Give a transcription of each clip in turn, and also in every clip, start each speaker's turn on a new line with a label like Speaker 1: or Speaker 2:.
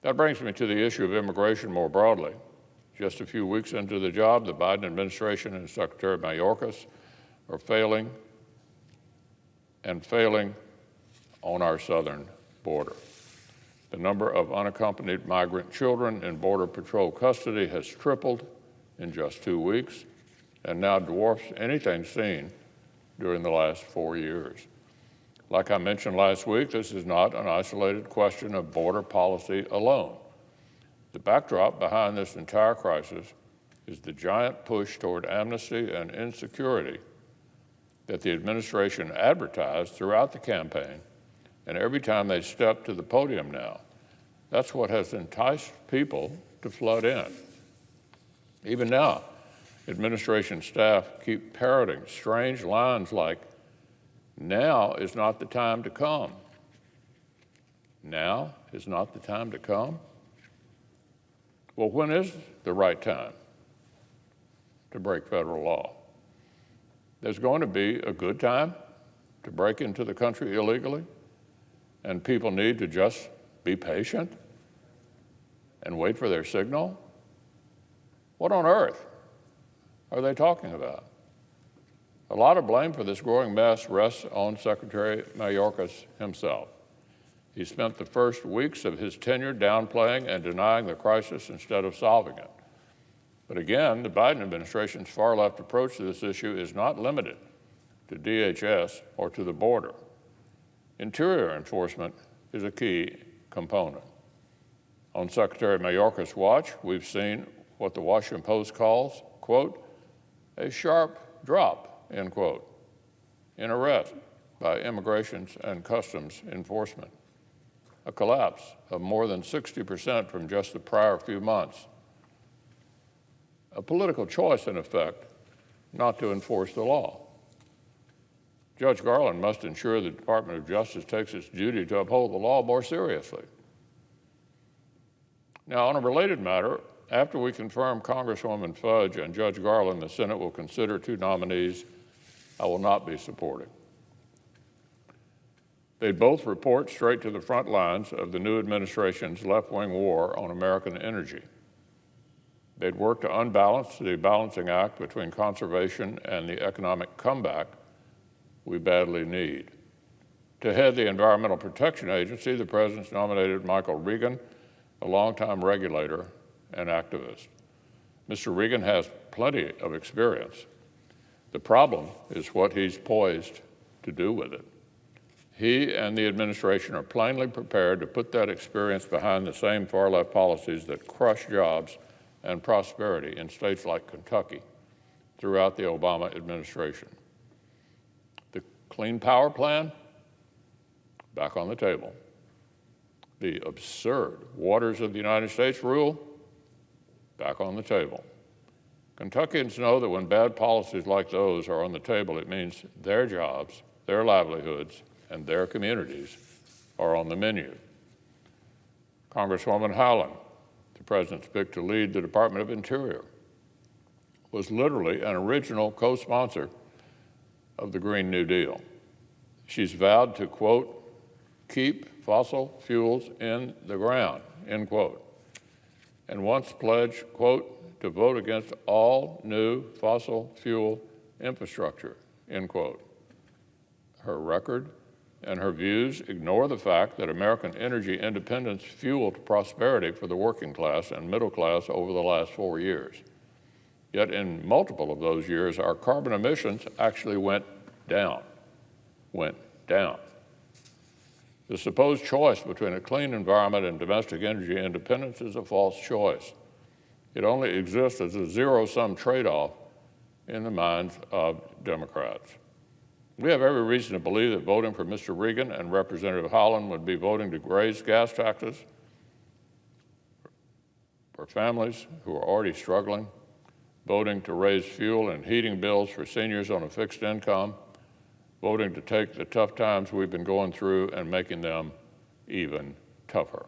Speaker 1: That brings me to the issue of immigration more broadly. Just a few weeks into the job, the Biden administration and Secretary Mayorkas are failing on our southern border. The number of unaccompanied migrant children in Border Patrol custody has tripled in just 2 weeks and now dwarfs anything seen during the last 4 years. Like I mentioned last week, this is not an isolated question of border policy alone. The backdrop behind this entire crisis is the giant push toward amnesty and insecurity that the administration advertised throughout the campaign and every time they step to the podium now. That's what has enticed people to flood in. Even now, administration staff keep parroting strange lines like, "Now is not the time to come." Now is not the time to come? Well, when is the right time to break federal law? There's going to be a good time to break into the country illegally, and people need to just be patient and wait for their signal? What on earth are they talking about? A lot of blame for this growing mess rests on Secretary Mayorkas himself. He spent the first weeks of his tenure downplaying and denying the crisis instead of solving it. But again, the Biden administration's far-left approach to this issue is not limited to DHS or to the border. Interior enforcement is a key component. On Secretary Mayorkas' watch, we've seen what the Washington Post calls, quote, a sharp drop, end quote, in arrests by Immigration and Customs Enforcement, a collapse of more than 60% from just the prior few months. A political choice, in effect, not to enforce the law. Judge Garland must ensure the Department of Justice takes its duty to uphold the law more seriously. Now, on a related matter, after we confirm Congresswoman Fudge and Judge Garland, the Senate will consider 2 nominees I will not be supporting. They both report straight to the front lines of the new administration's left-wing war on American energy. They'd work to unbalance the balancing act between conservation and the economic comeback we badly need. To head the Environmental Protection Agency, the President's nominated Michael Regan, a longtime regulator and activist. Mr. Regan has plenty of experience. The problem is what he's poised to do with it. He and the administration are plainly prepared to put that experience behind the same far-left policies that crush jobs and prosperity in states like Kentucky throughout the Obama administration. The Clean Power Plan, back on the table. The absurd Waters of the United States rule, back on the table. Kentuckians know that when bad policies like those are on the table, it means their jobs, their livelihoods, and their communities are on the menu. Congresswoman Howland, the President's pick to lead the Department of Interior, was literally an original co-sponsor of the Green New Deal. She's vowed to, quote, keep fossil fuels in the ground, end quote, and once pledged, quote, to vote against all new fossil fuel infrastructure, end quote. Her record and her views ignore the fact that American energy independence fueled prosperity for the working class and middle class over the last 4 years. Yet in multiple of those years, our carbon emissions actually went down. The supposed choice between a clean environment and domestic energy independence is a false choice. It only exists as a zero-sum trade-off in the minds of Democrats. We have every reason to believe that voting for Mr. Regan and Representative Howland would be voting to raise gas taxes for families who are already struggling, voting to raise fuel and heating bills for seniors on a fixed income, voting to take the tough times we've been going through and making them even tougher.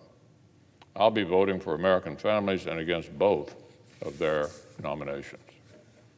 Speaker 1: I'll be voting for American families and against both of their nominations.